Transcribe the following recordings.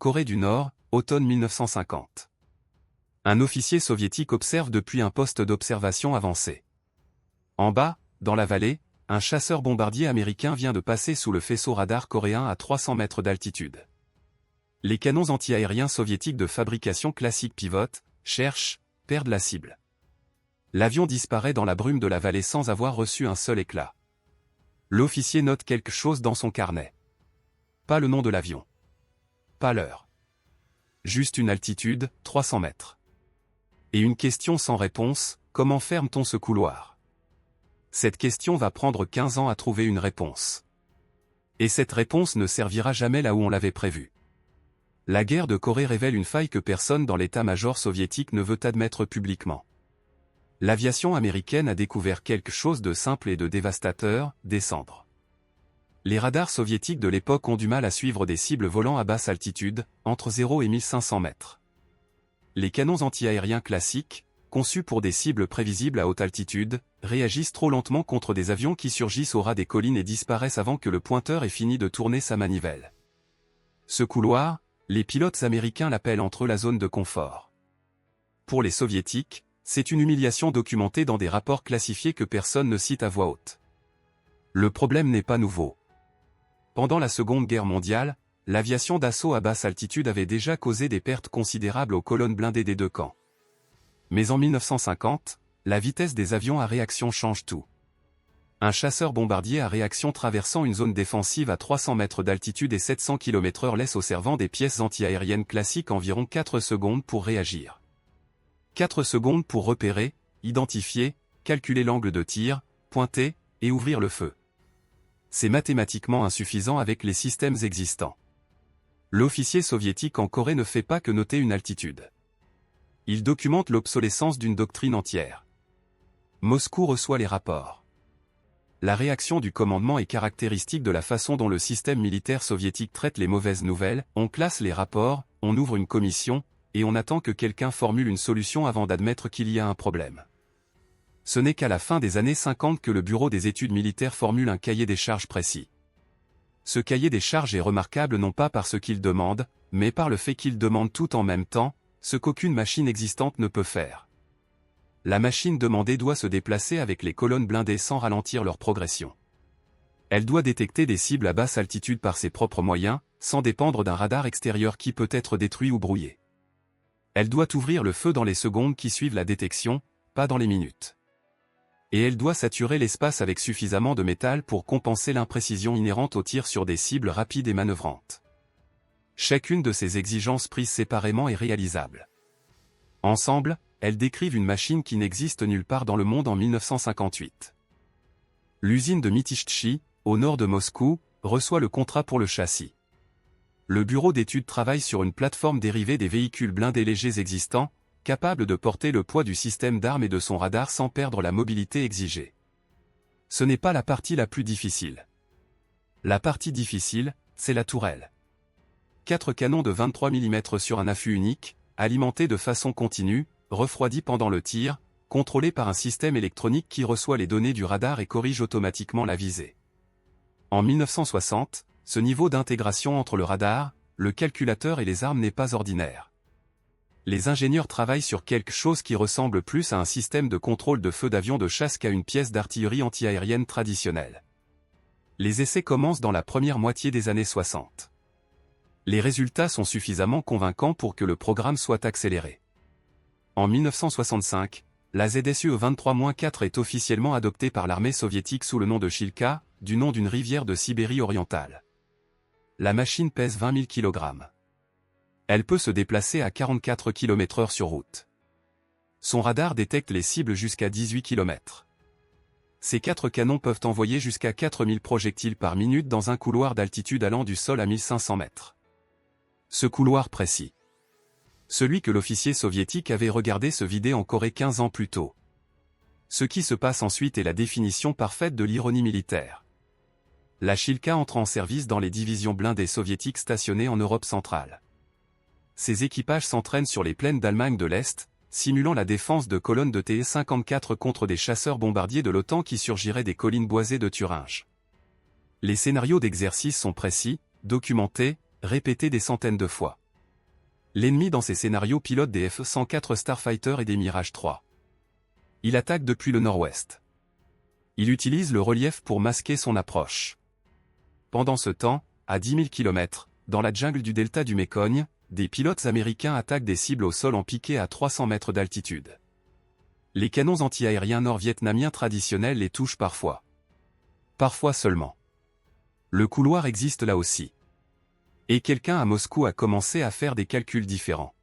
Corée du Nord, automne 1950. Un officier soviétique observe depuis un poste d'observation avancé. En bas, dans la vallée, un chasseur-bombardier américain vient de passer sous le faisceau radar coréen à 300 mètres d'altitude. Les canons anti-aériens soviétiques de fabrication classique pivotent, cherchent, perdent la cible. L'avion disparaît dans la brume de la vallée sans avoir reçu un seul éclat. L'officier note quelque chose dans son carnet. Pas le nom de l'avion. Pas l'heure. Juste une altitude, 300 mètres. Et une question sans réponse, comment ferme-t-on ce couloir? Cette question va prendre 15 ans à trouver une réponse. Et cette réponse ne servira jamais là où on l'avait prévu. La guerre de Corée révèle une faille que personne dans l'état-major soviétique ne veut admettre publiquement. L'aviation américaine a découvert quelque chose de simple et de dévastateur, descendre. Les radars soviétiques de l'époque ont du mal à suivre des cibles volant à basse altitude, entre 0 et 1500 mètres. Les canons anti-aériens classiques, conçus pour des cibles prévisibles à haute altitude, réagissent trop lentement contre des avions qui surgissent au ras des collines et disparaissent avant que le pointeur ait fini de tourner sa manivelle. Ce couloir, les pilotes américains l'appellent entre eux la zone de confort. Pour les soviétiques, c'est une humiliation documentée dans des rapports classifiés que personne ne cite à voix haute. Le problème n'est pas nouveau. Pendant la Seconde Guerre mondiale, l'aviation d'assaut à basse altitude avait déjà causé des pertes considérables aux colonnes blindées des deux camps. Mais en 1950, la vitesse des avions à réaction change tout. Un chasseur-bombardier à réaction traversant une zone défensive à 300 mètres d'altitude et 700 km/h laisse au servant des pièces anti-aériennes classiques environ 4 secondes pour réagir. 4 secondes pour repérer, identifier, calculer l'angle de tir, pointer, et ouvrir le feu. C'est mathématiquement insuffisant avec les systèmes existants. L'officier soviétique en Corée ne fait pas que noter une altitude. Il documente l'obsolescence d'une doctrine entière. Moscou reçoit les rapports. La réaction du commandement est caractéristique de la façon dont le système militaire soviétique traite les mauvaises nouvelles. On classe les rapports, on ouvre une commission, et on attend que quelqu'un formule une solution avant d'admettre qu'il y a un problème. Ce n'est qu'à la fin des années 50 que le Bureau des études militaires formule un cahier des charges précis. Ce cahier des charges est remarquable non pas par ce qu'il demande, mais par le fait qu'il demande tout en même temps, ce qu'aucune machine existante ne peut faire. La machine demandée doit se déplacer avec les colonnes blindées sans ralentir leur progression. Elle doit détecter des cibles à basse altitude par ses propres moyens, sans dépendre d'un radar extérieur qui peut être détruit ou brouillé. Elle doit ouvrir le feu dans les secondes qui suivent la détection, pas dans les minutes. Et elle doit saturer l'espace avec suffisamment de métal pour compenser l'imprécision inhérente au tir sur des cibles rapides et manœuvrantes. Chacune de ces exigences prises séparément est réalisable. Ensemble, elles décrivent une machine qui n'existe nulle part dans le monde en 1958. L'usine de Mytishchi, au nord de Moscou, reçoit le contrat pour le châssis. Le bureau d'études travaille sur une plateforme dérivée des véhicules blindés légers existants, capable de porter le poids du système d'armes et de son radar sans perdre la mobilité exigée. Ce n'est pas la partie la plus difficile. La partie difficile, c'est la tourelle. 4 canons de 23 mm sur un affût unique, alimentés de façon continue, refroidis pendant le tir, contrôlés par un système électronique qui reçoit les données du radar et corrige automatiquement la visée. En 1960, ce niveau d'intégration entre le radar, le calculateur et les armes n'est pas ordinaire. Les ingénieurs travaillent sur quelque chose qui ressemble plus à un système de contrôle de feu d'avion de chasse qu'à une pièce d'artillerie anti-aérienne traditionnelle. Les essais commencent dans la première moitié des années 60. Les résultats sont suffisamment convaincants pour que le programme soit accéléré. En 1965, la ZSUE 23-4 est officiellement adoptée par l'armée soviétique sous le nom de Shilka, du nom d'une rivière de Sibérie orientale. La machine pèse 20 000 kg. Elle peut se déplacer à 44 km/h sur route. Son radar détecte les cibles jusqu'à 18 km. Ces 4 canons peuvent envoyer jusqu'à 4000 projectiles par minute dans un couloir d'altitude allant du sol à 1500 mètres. Ce couloir précis. Celui que l'officier soviétique avait regardé se vider en Corée 15 ans plus tôt. Ce qui se passe ensuite est la définition parfaite de l'ironie militaire. La Shilka entre en service dans les divisions blindées soviétiques stationnées en Europe centrale. Ces équipages s'entraînent sur les plaines d'Allemagne de l'Est, simulant la défense de colonnes de TE-54 contre des chasseurs-bombardiers de l'OTAN qui surgiraient des collines boisées de Thuringe. Les scénarios d'exercice sont précis, documentés, répétés des centaines de fois. L'ennemi dans ces scénarios pilote des F-104 Starfighter et des Mirage 3. Il attaque depuis le nord-ouest. Il utilise le relief pour masquer son approche. Pendant ce temps, à 10 000 km, dans la jungle du delta du Mécogne, des pilotes américains attaquent des cibles au sol en piqué à 300 mètres d'altitude. Les canons anti-aériens nord-vietnamiens traditionnels les touchent parfois. Parfois seulement. Le couloir existe là aussi. Et quelqu'un à Moscou a commencé à faire des calculs différents.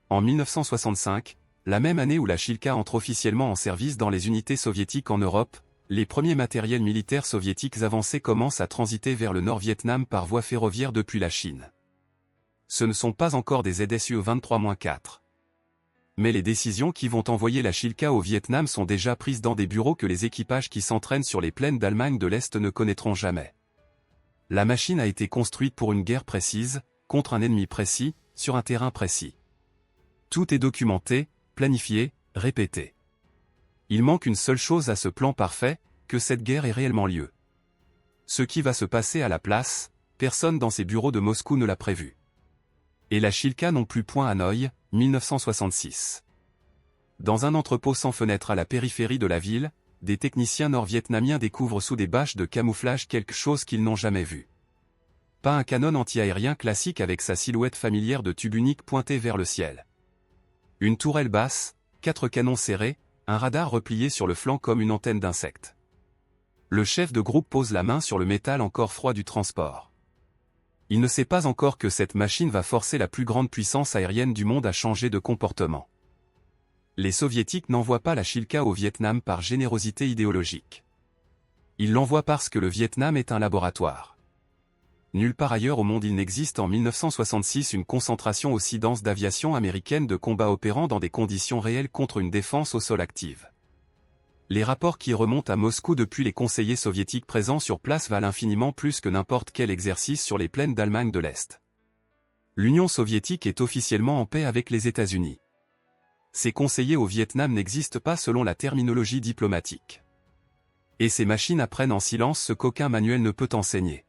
En 1965, la même année où la Shilka entre officiellement en service dans les unités soviétiques en Europe, les premiers matériels militaires soviétiques avancés commencent à transiter vers le Nord-Vietnam par voie ferroviaire depuis la Chine. Ce ne sont pas encore des ZSU-23-4. Mais les décisions qui vont envoyer la Shilka au Vietnam sont déjà prises dans des bureaux que les équipages qui s'entraînent sur les plaines d'Allemagne de l'Est ne connaîtront jamais. La machine a été construite pour une guerre précise, contre un ennemi précis, sur un terrain précis. Tout est documenté, planifié, répété. Il manque une seule chose à ce plan parfait, que cette guerre ait réellement lieu. Ce qui va se passer à la place, personne dans ces bureaux de Moscou ne l'a prévu. Et la Shilka non plus. Hanoï, 1966. Dans un entrepôt sans fenêtre à la périphérie de la ville, des techniciens nord-vietnamiens découvrent sous des bâches de camouflage quelque chose qu'ils n'ont jamais vu. Pas un canon anti-aérien classique avec sa silhouette familière de tube unique pointé vers le ciel. Une tourelle basse, 4 canons serrés, un radar replié sur le flanc comme une antenne d'insecte. Le chef de groupe pose la main sur le métal encore froid du transport. Il ne sait pas encore que cette machine va forcer la plus grande puissance aérienne du monde à changer de comportement. Les soviétiques n'envoient pas la Shilka au Vietnam par générosité idéologique. Ils l'envoient parce que le Vietnam est un laboratoire. Nulle part ailleurs au monde il n'existe en 1966 une concentration aussi dense d'aviation américaine de combat opérant dans des conditions réelles contre une défense au sol active. Les rapports qui remontent à Moscou depuis les conseillers soviétiques présents sur place valent infiniment plus que n'importe quel exercice sur les plaines d'Allemagne de l'Est. L'Union soviétique est officiellement en paix avec les États-Unis. Ces conseillers au Vietnam n'existent pas selon la terminologie diplomatique. Et ces machines apprennent en silence ce qu'aucun manuel ne peut enseigner.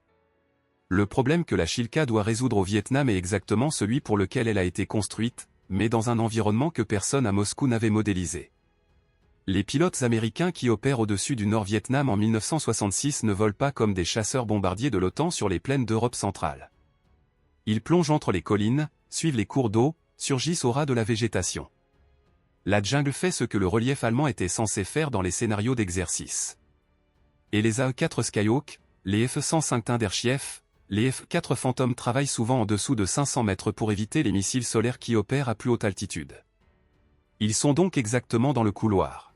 Le problème que la Shilka doit résoudre au Vietnam est exactement celui pour lequel elle a été construite, mais dans un environnement que personne à Moscou n'avait modélisé. Les pilotes américains qui opèrent au-dessus du Nord-Vietnam en 1966 ne volent pas comme des chasseurs bombardiers de l'OTAN sur les plaines d'Europe centrale. Ils plongent entre les collines, suivent les cours d'eau, surgissent au ras de la végétation. La jungle fait ce que le relief allemand était censé faire dans les scénarios d'exercice. Et les AE-4 Skyhawk, les F-105 Thunderchief, les F-4 Phantom travaillent souvent en dessous de 500 mètres pour éviter les missiles solaires qui opèrent à plus haute altitude. Ils sont donc exactement dans le couloir.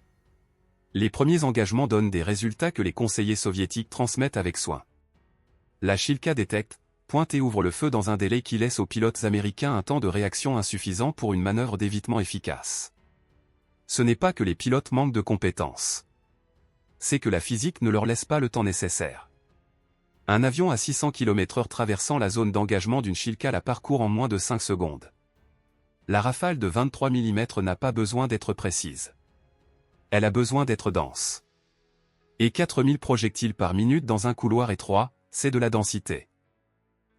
Les premiers engagements donnent des résultats que les conseillers soviétiques transmettent avec soin. La Shilka détecte, pointe et ouvre le feu dans un délai qui laisse aux pilotes américains un temps de réaction insuffisant pour une manœuvre d'évitement efficace. Ce n'est pas que les pilotes manquent de compétences. C'est que la physique ne leur laisse pas le temps nécessaire. Un avion à 600 km/h traversant la zone d'engagement d'une Shilka la parcourt en moins de 5 secondes. La rafale de 23 mm n'a pas besoin d'être précise. Elle a besoin d'être dense. Et 4000 projectiles par minute dans un couloir étroit, c'est de la densité.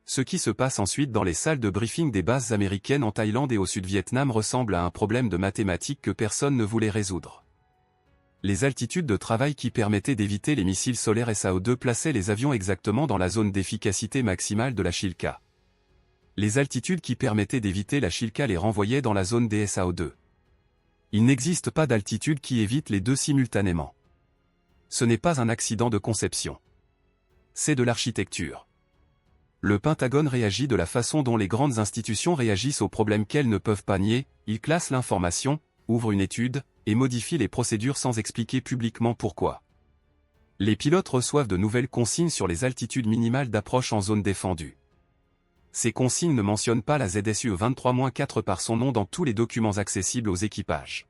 Ce qui se passe ensuite dans les salles de briefing des bases américaines en Thaïlande et au Sud-Vietnam ressemble à un problème de mathématiques que personne ne voulait résoudre. Les altitudes de travail qui permettaient d'éviter les missiles solaires SAO-2 plaçaient les avions exactement dans la zone d'efficacité maximale de la Shilka. Les altitudes qui permettaient d'éviter la Shilka les renvoyaient dans la zone des SAO-2. Il n'existe pas d'altitude qui évite les deux simultanément. Ce n'est pas un accident de conception. C'est de l'architecture. Le Pentagone réagit de la façon dont les grandes institutions réagissent aux problèmes qu'elles ne peuvent pas nier, il classe l'information, ouvre une étude, et modifie les procédures sans expliquer publiquement pourquoi. Les pilotes reçoivent de nouvelles consignes sur les altitudes minimales d'approche en zone défendue. Ces consignes ne mentionnent pas la ZSU-23-4 par son nom dans tous les documents accessibles aux équipages.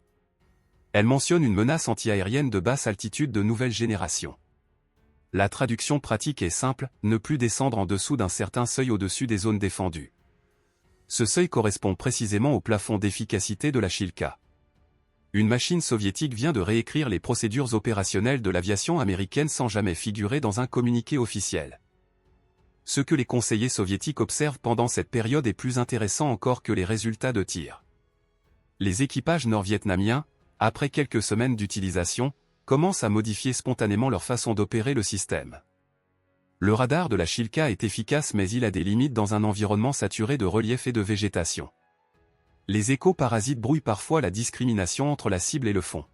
Elles mentionnent une menace anti-aérienne de basse altitude de nouvelle génération. La traduction pratique est simple, ne plus descendre en dessous d'un certain seuil au-dessus des zones défendues. Ce seuil correspond précisément au plafond d'efficacité de la Shilka. Une machine soviétique vient de réécrire les procédures opérationnelles de l'aviation américaine sans jamais figurer dans un communiqué officiel. Ce que les conseillers soviétiques observent pendant cette période est plus intéressant encore que les résultats de tir. Les équipages nord-vietnamiens, après quelques semaines d'utilisation, commencent à modifier spontanément leur façon d'opérer le système. Le radar de la Shilka est efficace mais il a des limites dans un environnement saturé de relief et de végétation. Les échos parasites brouillent parfois la discrimination entre la cible et le fond.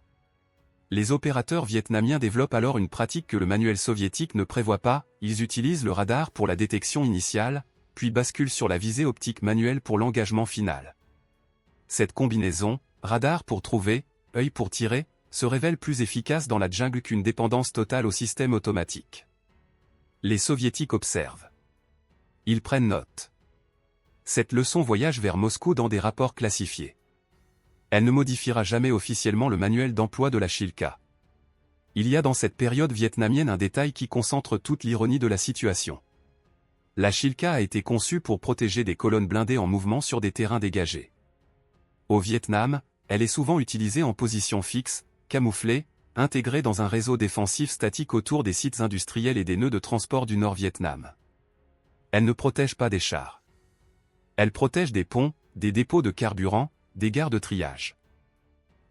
Les opérateurs vietnamiens développent alors une pratique que le manuel soviétique ne prévoit pas, ils utilisent le radar pour la détection initiale, puis basculent sur la visée optique manuelle pour l'engagement final. Cette combinaison, radar pour trouver, œil pour tirer, se révèle plus efficace dans la jungle qu'une dépendance totale au système automatique. Les soviétiques observent. Ils prennent note. Cette leçon voyage vers Moscou dans des rapports classifiés. Elle ne modifiera jamais officiellement le manuel d'emploi de la Shilka. Il y a dans cette période vietnamienne un détail qui concentre toute l'ironie de la situation. La Shilka a été conçue pour protéger des colonnes blindées en mouvement sur des terrains dégagés. Au Vietnam, elle est souvent utilisée en position fixe, camouflée, intégrée dans un réseau défensif statique autour des sites industriels et des nœuds de transport du Nord-Vietnam. Elle ne protège pas des chars. Elle protège des ponts, des dépôts de carburant, des gares de triage.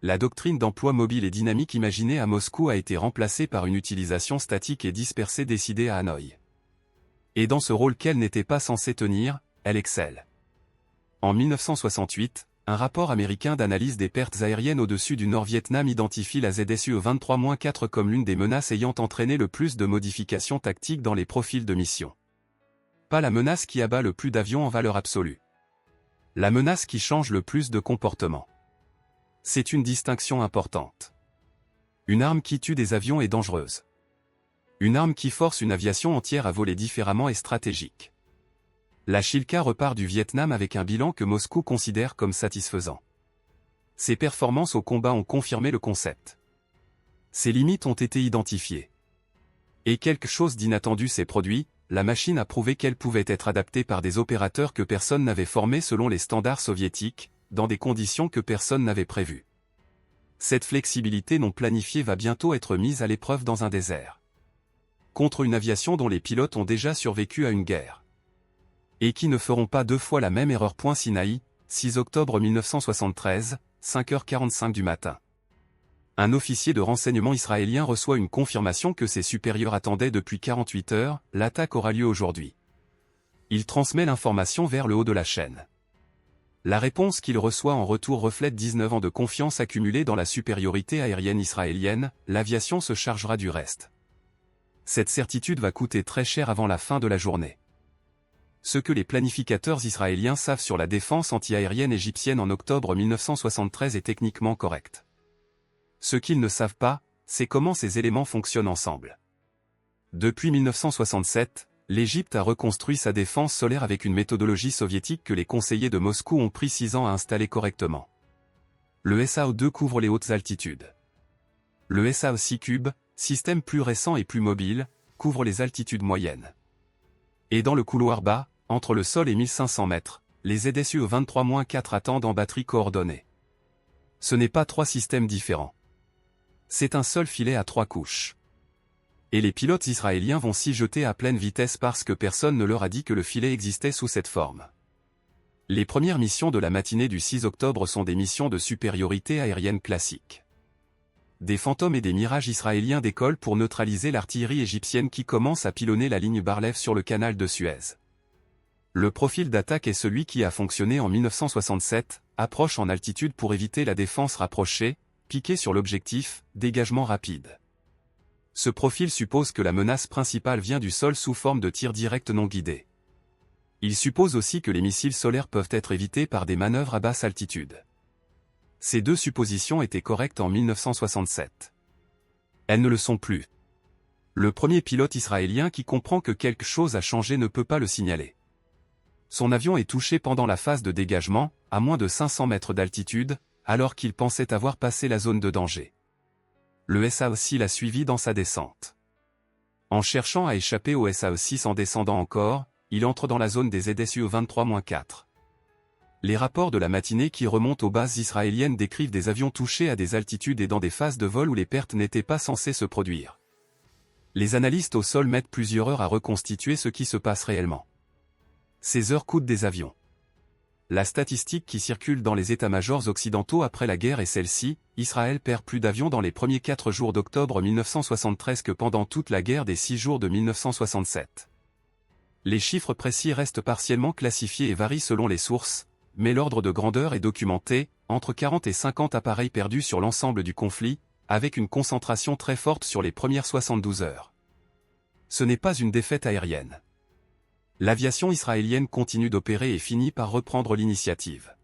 La doctrine d'emploi mobile et dynamique imaginée à Moscou a été remplacée par une utilisation statique et dispersée décidée à Hanoï. Et dans ce rôle qu'elle n'était pas censée tenir, elle excelle. En 1968, un rapport américain d'analyse des pertes aériennes au-dessus du Nord-Vietnam identifie la ZSU-23-4 comme l'une des menaces ayant entraîné le plus de modifications tactiques dans les profils de mission. Pas la menace qui abat le plus d'avions en valeur absolue. La menace qui change le plus de comportement. C'est une distinction importante. Une arme qui tue des avions est dangereuse. Une arme qui force une aviation entière à voler différemment est stratégique. La Shilka repart du Vietnam avec un bilan que Moscou considère comme satisfaisant. Ses performances au combat ont confirmé le concept. Ses limites ont été identifiées. Et quelque chose d'inattendu s'est produit, la machine a prouvé qu'elle pouvait être adaptée par des opérateurs que personne n'avait formés selon les standards soviétiques, dans des conditions que personne n'avait prévues. Cette flexibilité non planifiée va bientôt être mise à l'épreuve dans un désert. Contre une aviation dont les pilotes ont déjà survécu à une guerre. Et qui ne feront pas deux fois la même erreur. Sinaï, 6 octobre 1973, 5h45 du matin. Un officier de renseignement israélien reçoit une confirmation que ses supérieurs attendaient depuis 48 heures, l'attaque aura lieu aujourd'hui. Il transmet l'information vers le haut de la chaîne. La réponse qu'il reçoit en retour reflète 19 ans de confiance accumulée dans la supériorité aérienne israélienne, l'aviation se chargera du reste. Cette certitude va coûter très cher avant la fin de la journée. Ce que les planificateurs israéliens savent sur la défense antiaérienne égyptienne en octobre 1973 est techniquement correct. Ce qu'ils ne savent pas, c'est comment ces éléments fonctionnent ensemble. Depuis 1967, l'Égypte a reconstruit sa défense solaire avec une méthodologie soviétique que les conseillers de Moscou ont pris 6 ans à installer correctement. Le SAO-2 couvre les hautes altitudes. Le SAO-6 système plus récent et plus mobile, couvre les altitudes moyennes. Et dans le couloir bas, entre le sol et 1500 mètres, les ZSU-23-4 attendent en batterie coordonnée. Ce n'est pas 3 systèmes différents. C'est un seul filet à 3 couches. Et les pilotes israéliens vont s'y jeter à pleine vitesse parce que personne ne leur a dit que le filet existait sous cette forme. Les premières missions de la matinée du 6 octobre sont des missions de supériorité aérienne classique. Des fantômes et des mirages israéliens décollent pour neutraliser l'artillerie égyptienne qui commence à pilonner la ligne Barlev sur le canal de Suez. Le profil d'attaque est celui qui a fonctionné en 1967, approche en altitude pour éviter la défense rapprochée, piqué sur l'objectif, dégagement rapide. Ce profil suppose que la menace principale vient du sol sous forme de tirs directs non guidés. Il suppose aussi que les missiles solaires peuvent être évités par des manœuvres à basse altitude. Ces deux suppositions étaient correctes en 1967. Elles ne le sont plus. Le premier pilote israélien qui comprend que quelque chose a changé ne peut pas le signaler. Son avion est touché pendant la phase de dégagement, à moins de 500 mètres d'altitude, alors qu'il pensait avoir passé la zone de danger. Le SAO-6 l'a suivi dans sa descente. En cherchant à échapper au SAO-6 en descendant encore, il entre dans la zone des ZSU-23-4. Les rapports de la matinée qui remontent aux bases israéliennes décrivent des avions touchés à des altitudes et dans des phases de vol où les pertes n'étaient pas censées se produire. Les analystes au sol mettent plusieurs heures à reconstituer ce qui se passe réellement. Ces heures coûtent des avions. La statistique qui circule dans les états-majors occidentaux après la guerre est celle-ci: Israël perd plus d'avions dans les premiers 4 jours d'octobre 1973 que pendant toute la guerre des 6 jours de 1967. Les chiffres précis restent partiellement classifiés et varient selon les sources, mais l'ordre de grandeur est documenté, entre 40 et 50 appareils perdus sur l'ensemble du conflit, avec une concentration très forte sur les premières 72 heures. Ce n'est pas une défaite aérienne. L'aviation israélienne continue d'opérer et finit par reprendre l'initiative.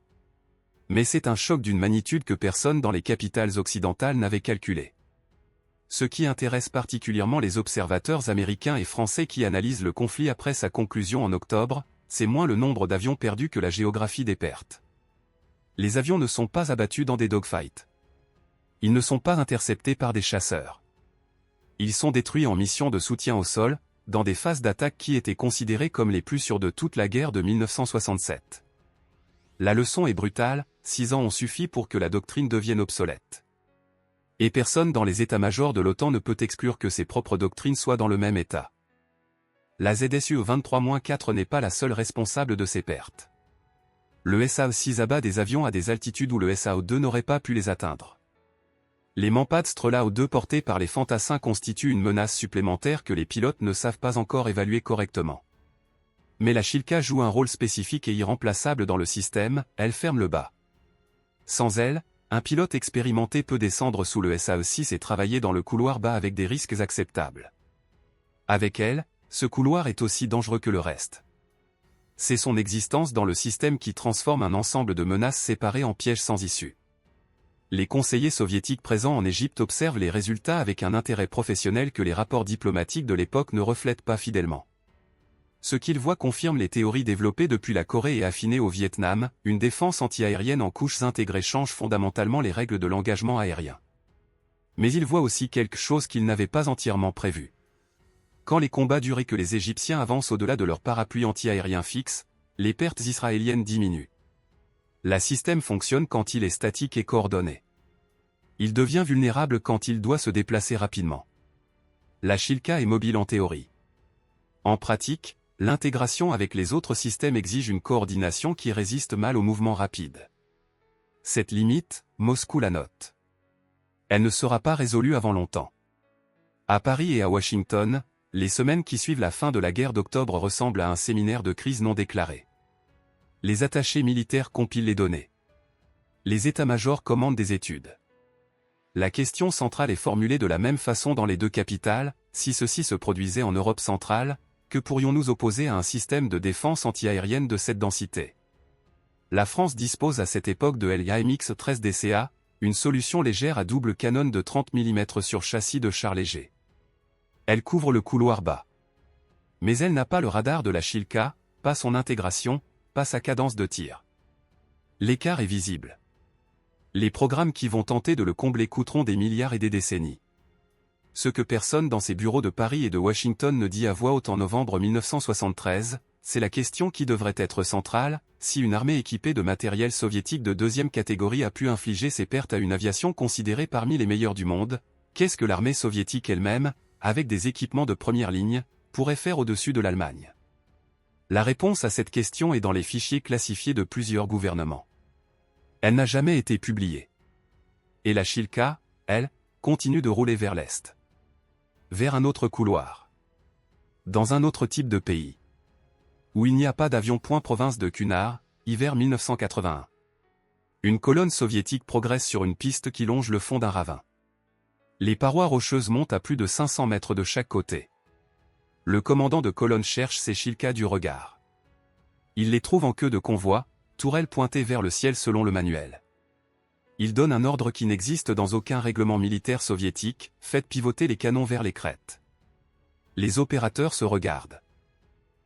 Mais c'est un choc d'une magnitude que personne dans les capitales occidentales n'avait calculé. Ce qui intéresse particulièrement les observateurs américains et français qui analysent le conflit après sa conclusion en octobre, c'est moins le nombre d'avions perdus que la géographie des pertes. Les avions ne sont pas abattus dans des dogfights. Ils ne sont pas interceptés par des chasseurs. Ils sont détruits en mission de soutien au sol, dans des phases d'attaque qui étaient considérées comme les plus sûres de toute la guerre de 1967. La leçon est brutale, 6 ans ont suffi pour que la doctrine devienne obsolète. Et personne dans les états-majors de l'OTAN ne peut exclure que ses propres doctrines soient dans le même état. La ZSU 23-4 n'est pas la seule responsable de ces pertes. Le SAO-6 abat des avions à des altitudes où le SAO-2 n'aurait pas pu les atteindre. Les Mampad Strelao-2 portés par les fantassins constituent une menace supplémentaire que les pilotes ne savent pas encore évaluer correctement. Mais la Shilka joue un rôle spécifique et irremplaçable dans le système, elle ferme le bas. Sans elle, un pilote expérimenté peut descendre sous le SAE-6 et travailler dans le couloir bas avec des risques acceptables. Avec elle, ce couloir est aussi dangereux que le reste. C'est son existence dans le système qui transforme un ensemble de menaces séparées en pièges sans issue. Les conseillers soviétiques présents en Égypte observent les résultats avec un intérêt professionnel que les rapports diplomatiques de l'époque ne reflètent pas fidèlement. Ce qu'ils voient confirme les théories développées depuis la Corée et affinées au Vietnam: une défense anti-aérienne en couches intégrées change fondamentalement les règles de l'engagement aérien. Mais ils voient aussi quelque chose qu'ils n'avaient pas entièrement prévu. Quand les combats durent et que les Égyptiens avancent au-delà de leur parapluie anti-aérien fixe, les pertes israéliennes diminuent. Le système fonctionne quand il est statique et coordonné. Il devient vulnérable quand il doit se déplacer rapidement. La Shilka est mobile en théorie. En pratique, l'intégration avec les autres systèmes exige une coordination qui résiste mal aux mouvements rapides. Cette limite, Moscou la note. Elle ne sera pas résolue avant longtemps. À Paris et à Washington, les semaines qui suivent la fin de la guerre d'octobre ressemblent à un séminaire de crise non déclaré. Les attachés militaires compilent les données. Les états-majors commandent des études. La question centrale est formulée de la même façon dans les deux capitales: si ceci se produisait en Europe centrale, que pourrions-nous opposer à un système de défense anti-aérienne de cette densité? La France dispose à cette époque de l'AMX-13 DCA, une solution légère à double canon de 30 mm sur châssis de char léger. Elle couvre le couloir bas. Mais elle n'a pas le radar de la Shilka, pas son intégration, pas sa cadence de tir. L'écart est visible. Les programmes qui vont tenter de le combler coûteront des milliards et des décennies. Ce que personne dans ces bureaux de Paris et de Washington ne dit à voix haute en novembre 1973, c'est la question qui devrait être centrale: si une armée équipée de matériel soviétique de deuxième catégorie a pu infliger ces pertes à une aviation considérée parmi les meilleures du monde, qu'est-ce que l'armée soviétique elle-même, avec des équipements de première ligne, pourrait faire au-dessus de l'Allemagne? La réponse à cette question est dans les fichiers classifiés de plusieurs gouvernements. Elle n'a jamais été publiée. Et la Shilka, elle, continue de rouler vers l'est. Vers un autre couloir. Dans un autre type de pays. Où il n'y a pas d'avion. Province de Cunard, hiver 1981. Une colonne soviétique progresse sur une piste qui longe le fond d'un ravin. Les parois rocheuses montent à plus de 500 mètres de chaque côté. Le commandant de colonne cherche ses Shilka du regard. Il les trouve en queue de convoi, tourelles pointées vers le ciel selon le manuel. Il donne un ordre qui n'existe dans aucun règlement militaire soviétique: faites pivoter les canons vers les crêtes. Les opérateurs se regardent.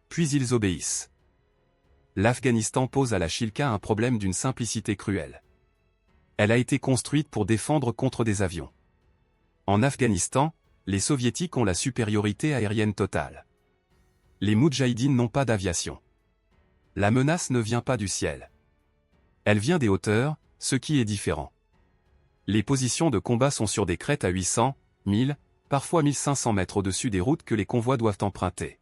Puis ils obéissent. L'Afghanistan pose à la Shilka un problème d'une simplicité cruelle. Elle a été construite pour défendre contre des avions. En Afghanistan, les soviétiques ont la supériorité aérienne totale. Les moudjahidines n'ont pas d'aviation. La menace ne vient pas du ciel. Elle vient des hauteurs, ce qui est différent. Les positions de combat sont sur des crêtes à 800, 1000, parfois 1500 mètres au-dessus des routes que les convois doivent emprunter.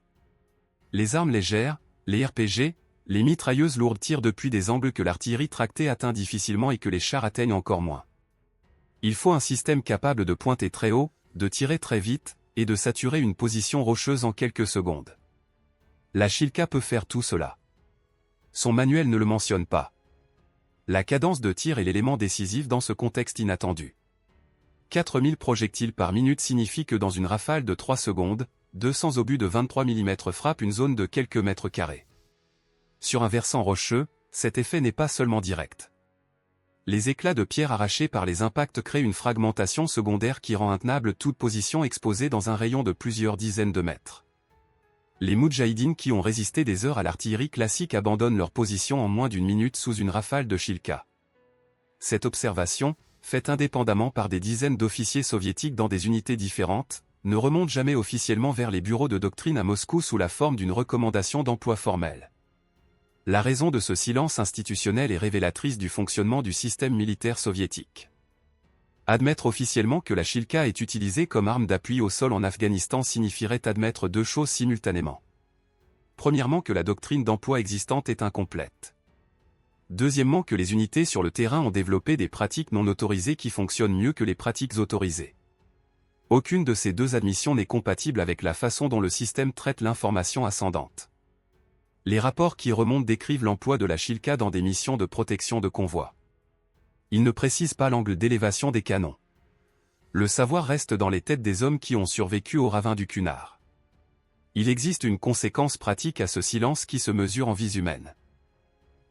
Les armes légères, les RPG, les mitrailleuses lourdes tirent depuis des angles que l'artillerie tractée atteint difficilement et que les chars atteignent encore moins. Il faut un système capable de pointer très haut, de tirer très vite, et de saturer une position rocheuse en quelques secondes. La Shilka peut faire tout cela. Son manuel ne le mentionne pas. La cadence de tir est l'élément décisif dans ce contexte inattendu. 4000 projectiles par minute signifie que dans une rafale de 3 secondes, 200 obus de 23 mm frappent une zone de quelques mètres carrés. Sur un versant rocheux, cet effet n'est pas seulement direct. Les éclats de pierre arrachés par les impacts créent une fragmentation secondaire qui rend intenable toute position exposée dans un rayon de plusieurs dizaines de mètres. Les Moudjahidines qui ont résisté des heures à l'artillerie classique abandonnent leur position en moins d'une minute sous une rafale de Shilka. Cette observation, faite indépendamment par des dizaines d'officiers soviétiques dans des unités différentes, ne remonte jamais officiellement vers les bureaux de doctrine à Moscou sous la forme d'une recommandation d'emploi formelle. La raison de ce silence institutionnel est révélatrice du fonctionnement du système militaire soviétique. Admettre officiellement que la Shilka est utilisée comme arme d'appui au sol en Afghanistan signifierait admettre deux choses simultanément. Premièrement, que la doctrine d'emploi existante est incomplète. Deuxièmement, que les unités sur le terrain ont développé des pratiques non autorisées qui fonctionnent mieux que les pratiques autorisées. Aucune de ces deux admissions n'est compatible avec la façon dont le système traite l'information ascendante. Les rapports qui remontent décrivent l'emploi de la Shilka dans des missions de protection de convois. Ils ne précisent pas l'angle d'élévation des canons. Le savoir reste dans les têtes des hommes qui ont survécu au ravin du Kunar. Il existe une conséquence pratique à ce silence qui se mesure en vies humaines.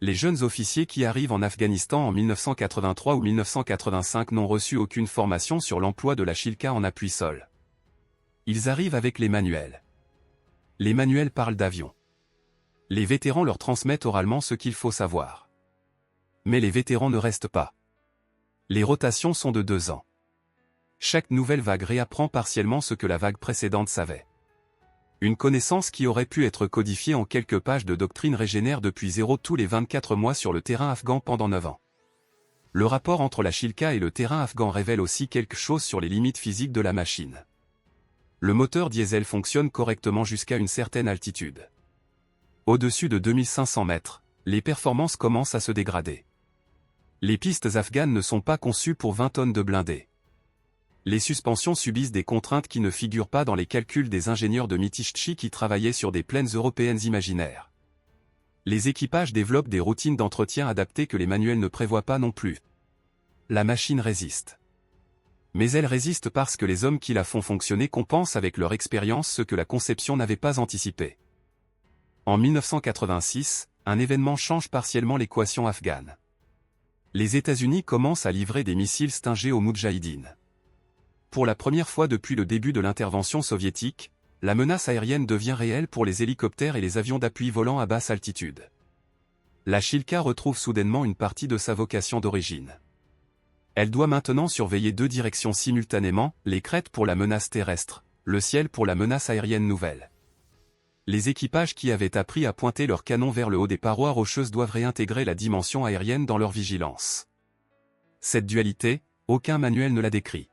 Les jeunes officiers qui arrivent en Afghanistan en 1983 ou 1985 n'ont reçu aucune formation sur l'emploi de la Shilka en appui sol. Ils arrivent avec les manuels. Les manuels parlent d'avions. Les vétérans leur transmettent oralement ce qu'il faut savoir. Mais les vétérans ne restent pas. Les rotations sont de 2 ans. Chaque nouvelle vague réapprend partiellement ce que la vague précédente savait. Une connaissance qui aurait pu être codifiée en quelques pages de doctrine régénère depuis zéro tous les 24 mois sur le terrain afghan pendant 9 ans. Le rapport entre la Shilka et le terrain afghan révèle aussi quelque chose sur les limites physiques de la machine. Le moteur diesel fonctionne correctement jusqu'à une certaine altitude. Au-dessus de 2500 mètres, les performances commencent à se dégrader. Les pistes afghanes ne sont pas conçues pour 20 tonnes de blindés. Les suspensions subissent des contraintes qui ne figurent pas dans les calculs des ingénieurs de Mytishchi qui travaillaient sur des plaines européennes imaginaires. Les équipages développent des routines d'entretien adaptées que les manuels ne prévoient pas non plus. La machine résiste. Mais elle résiste parce que les hommes qui la font fonctionner compensent avec leur expérience ce que la conception n'avait pas anticipé. En 1986, un événement change partiellement l'équation afghane. Les États-Unis commencent à livrer des missiles Stinger aux Moudjahidines. Pour la première fois depuis le début de l'intervention soviétique, la menace aérienne devient réelle pour les hélicoptères et les avions d'appui volant à basse altitude. La Shilka retrouve soudainement une partie de sa vocation d'origine. Elle doit maintenant surveiller 2 directions simultanément, les crêtes pour la menace terrestre, le ciel pour la menace aérienne nouvelle. Les équipages qui avaient appris à pointer leurs canons vers le haut des parois rocheuses doivent réintégrer la dimension aérienne dans leur vigilance. Cette dualité, aucun manuel ne la décrit.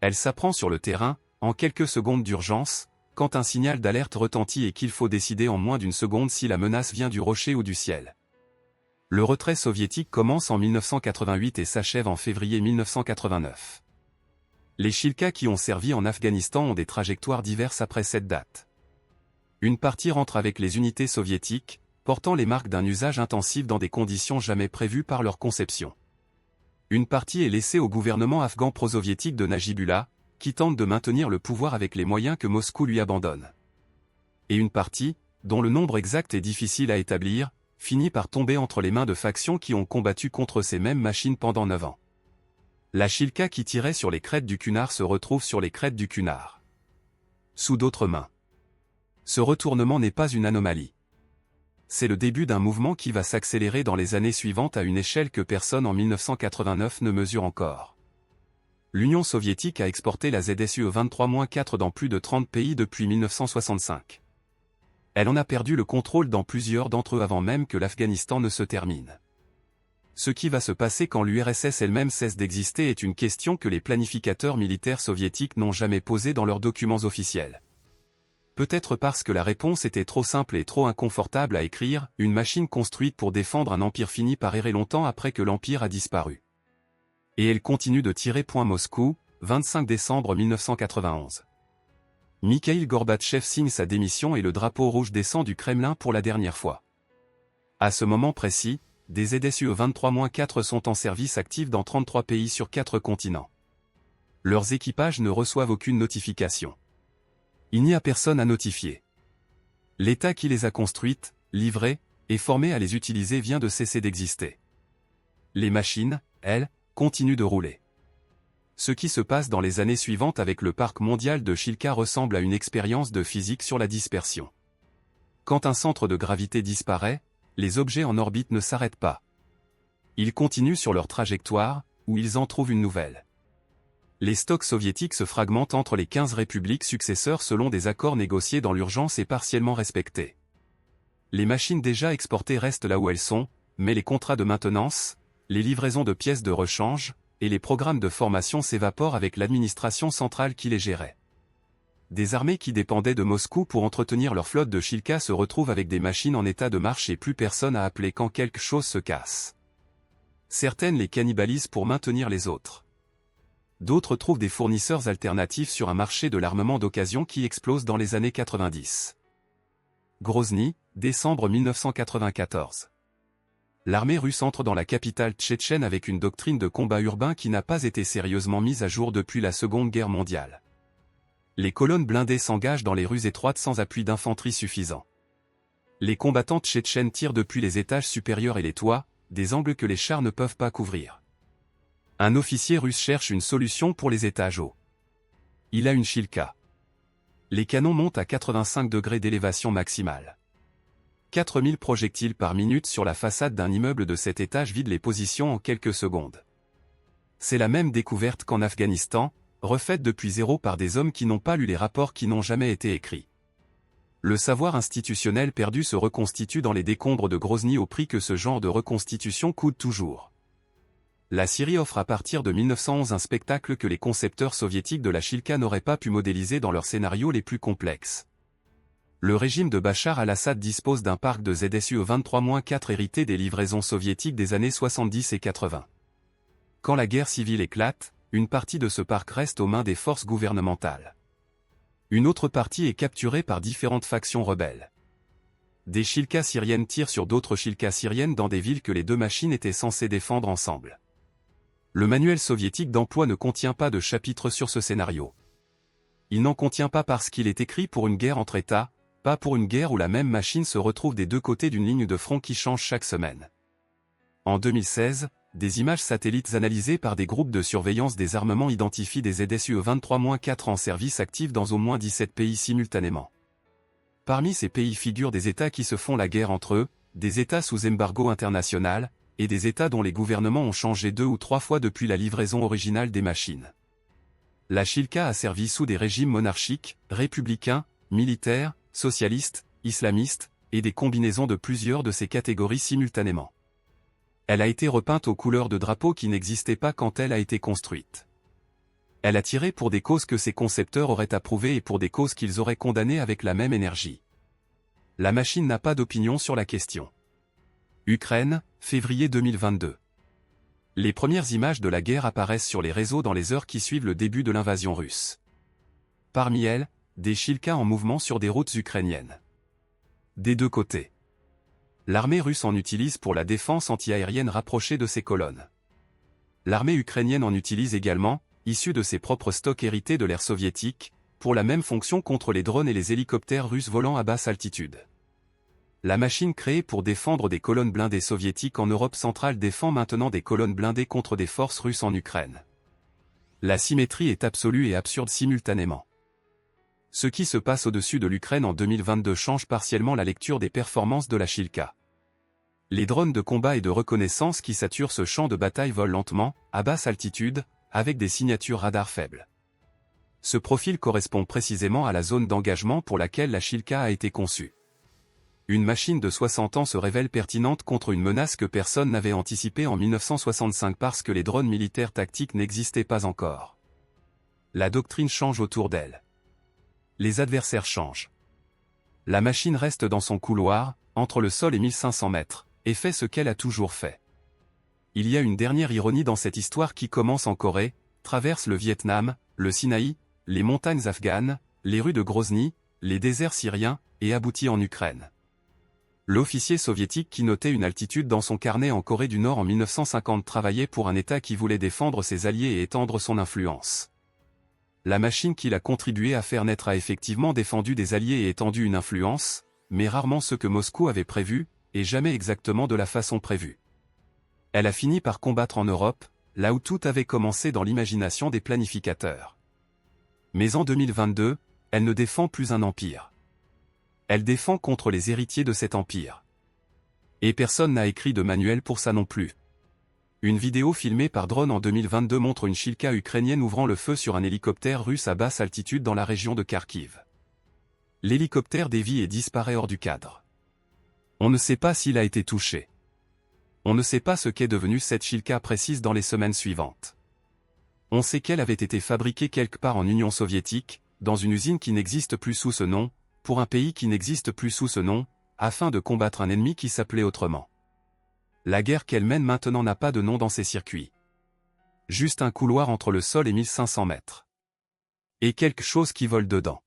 Elle s'apprend sur le terrain, en quelques secondes d'urgence, quand un signal d'alerte retentit et qu'il faut décider en moins d'une seconde si la menace vient du rocher ou du ciel. Le retrait soviétique commence en 1988 et s'achève en février 1989. Les Shilka qui ont servi en Afghanistan ont des trajectoires diverses après cette date. Une partie rentre avec les unités soviétiques, portant les marques d'un usage intensif dans des conditions jamais prévues par leur conception. Une partie est laissée au gouvernement afghan pro-soviétique de Najibullah, qui tente de maintenir le pouvoir avec les moyens que Moscou lui abandonne. Et une partie, dont le nombre exact est difficile à établir, finit par tomber entre les mains de factions qui ont combattu contre ces mêmes machines pendant 9 ans. La Shilka qui tirait sur les crêtes du Kunar se retrouve sur les crêtes du Kunar. Sous d'autres mains. Ce retournement n'est pas une anomalie. C'est le début d'un mouvement qui va s'accélérer dans les années suivantes à une échelle que personne en 1989 ne mesure encore. L'Union soviétique a exporté la ZSUE 23-4 dans plus de 30 pays depuis 1965. Elle en a perdu le contrôle dans plusieurs d'entre eux avant même que l'Afghanistan ne se termine. Ce qui va se passer quand l'URSS elle-même cesse d'exister est une question que les planificateurs militaires soviétiques n'ont jamais posée dans leurs documents officiels. Peut-être parce que la réponse était trop simple et trop inconfortable à écrire, une machine construite pour défendre un empire finit par errer longtemps après que l'empire a disparu. Et elle continue de tirer. Moscou, 25 décembre 1991. Mikhaïl Gorbatchev signe sa démission et le drapeau rouge descend du Kremlin pour la dernière fois. À ce moment précis, des ZSU-23-4 sont en service actif dans 33 pays sur 4 continents. Leurs équipages ne reçoivent aucune notification. Il n'y a personne à notifier. L'État qui les a construites, livrées, et formé à les utiliser vient de cesser d'exister. Les machines, elles, continuent de rouler. Ce qui se passe dans les années suivantes avec le parc mondial de Chilka ressemble à une expérience de physique sur la dispersion. Quand un centre de gravité disparaît, les objets en orbite ne s'arrêtent pas. Ils continuent sur leur trajectoire, où ils en trouvent une nouvelle. Les stocks soviétiques se fragmentent entre les 15 républiques successeurs selon des accords négociés dans l'urgence et partiellement respectés. Les machines déjà exportées restent là où elles sont, mais les contrats de maintenance, les livraisons de pièces de rechange, et les programmes de formation s'évaporent avec l'administration centrale qui les gérait. Des armées qui dépendaient de Moscou pour entretenir leur flotte de Chilka se retrouvent avec des machines en état de marche et plus personne à appeler quand quelque chose se casse. Certaines les cannibalisent pour maintenir les autres. D'autres trouvent des fournisseurs alternatifs sur un marché de l'armement d'occasion qui explose dans les années 90. Grozny, décembre 1994. L'armée russe entre dans la capitale tchétchène avec une doctrine de combat urbain qui n'a pas été sérieusement mise à jour depuis la Seconde Guerre mondiale. Les colonnes blindées s'engagent dans les rues étroites sans appui d'infanterie suffisant. Les combattants tchétchènes tirent depuis les étages supérieurs et les toits, des angles que les chars ne peuvent pas couvrir. Un officier russe cherche une solution pour les étages hauts. Il a une Chilka. Les canons montent à 85 degrés d'élévation maximale. 4000 projectiles par minute sur la façade d'un immeuble de cet étage vident les positions en quelques secondes. C'est la même découverte qu'en Afghanistan, refaite depuis zéro par des hommes qui n'ont pas lu les rapports qui n'ont jamais été écrits. Le savoir institutionnel perdu se reconstitue dans les décombres de Grozny au prix que ce genre de reconstitution coûte toujours. La Syrie offre à partir de 1911 un spectacle que les concepteurs soviétiques de la Chilka n'auraient pas pu modéliser dans leurs scénarios les plus complexes. Le régime de Bachar al-Assad dispose d'un parc de ZSU-23-4 hérité des livraisons soviétiques des années 70 et 80. Quand la guerre civile éclate, une partie de ce parc reste aux mains des forces gouvernementales. Une autre partie est capturée par différentes factions rebelles. Des Chilkas syriennes tirent sur d'autres Chilkas syriennes dans des villes que les deux machines étaient censées défendre ensemble. Le manuel soviétique d'emploi ne contient pas de chapitre sur ce scénario. Il n'en contient pas parce qu'il est écrit pour une guerre entre États, pas pour une guerre où la même machine se retrouve des deux côtés d'une ligne de front qui change chaque semaine. En 2016, des images satellites analysées par des groupes de surveillance des armements identifient des ZSU-23-4 en service actif dans au moins 17 pays simultanément. Parmi ces pays figurent des États qui se font la guerre entre eux, des États sous embargo international, et des États dont les gouvernements ont changé 2 ou 3 fois depuis la livraison originale des machines. La Chilka a servi sous des régimes monarchiques, républicains, militaires, socialistes, islamistes, et des combinaisons de plusieurs de ces catégories simultanément. Elle a été repeinte aux couleurs de drapeaux qui n'existaient pas quand elle a été construite. Elle a tiré pour des causes que ses concepteurs auraient approuvées et pour des causes qu'ils auraient condamnées avec la même énergie. La machine n'a pas d'opinion sur la question. Ukraine, février 2022. Les premières images de la guerre apparaissent sur les réseaux dans les heures qui suivent le début de l'invasion russe. Parmi elles, des Chilkas en mouvement sur des routes ukrainiennes. Des deux côtés. L'armée russe en utilise pour la défense antiaérienne rapprochée de ses colonnes. L'armée ukrainienne en utilise également, issue de ses propres stocks hérités de l'ère soviétique, pour la même fonction contre les drones et les hélicoptères russes volant à basse altitude. La machine créée pour défendre des colonnes blindées soviétiques en Europe centrale défend maintenant des colonnes blindées contre des forces russes en Ukraine. La symétrie est absolue et absurde simultanément. Ce qui se passe au-dessus de l'Ukraine en 2022 change partiellement la lecture des performances de la Chilka. Les drones de combat et de reconnaissance qui saturent ce champ de bataille volent lentement, à basse altitude, avec des signatures radar faibles. Ce profil correspond précisément à la zone d'engagement pour laquelle la Chilka a été conçue. Une machine de 60 ans se révèle pertinente contre une menace que personne n'avait anticipée en 1965 parce que les drones militaires tactiques n'existaient pas encore. La doctrine change autour d'elle. Les adversaires changent. La machine reste dans son couloir, entre le sol et 1500 mètres, et fait ce qu'elle a toujours fait. Il y a une dernière ironie dans cette histoire qui commence en Corée, traverse le Vietnam, le Sinaï, les montagnes afghanes, les rues de Grozny, les déserts syriens, et aboutit en Ukraine. L'officier soviétique qui notait une altitude dans son carnet en Corée du Nord en 1950 travaillait pour un État qui voulait défendre ses alliés et étendre son influence. La machine qu'il a contribué à faire naître a effectivement défendu des alliés et étendu une influence, mais rarement ce que Moscou avait prévu, et jamais exactement de la façon prévue. Elle a fini par combattre en Europe, là où tout avait commencé dans l'imagination des planificateurs. Mais en 2022, elle ne défend plus un empire. Elle défend contre les héritiers de cet empire. Et personne n'a écrit de manuel pour ça non plus. Une vidéo filmée par drone en 2022 montre une Shilka ukrainienne ouvrant le feu sur un hélicoptère russe à basse altitude dans la région de Kharkiv. L'hélicoptère dévie et disparaît hors du cadre. On ne sait pas s'il a été touché. On ne sait pas ce qu'est devenue cette Shilka précise dans les semaines suivantes. On sait qu'elle avait été fabriquée quelque part en Union soviétique, dans une usine qui n'existe plus sous ce nom, pour un pays qui n'existe plus sous ce nom, afin de combattre un ennemi qui s'appelait autrement. La guerre qu'elle mène maintenant n'a pas de nom dans ses circuits. Juste un couloir entre le sol et 1500 mètres. Et quelque chose qui vole dedans.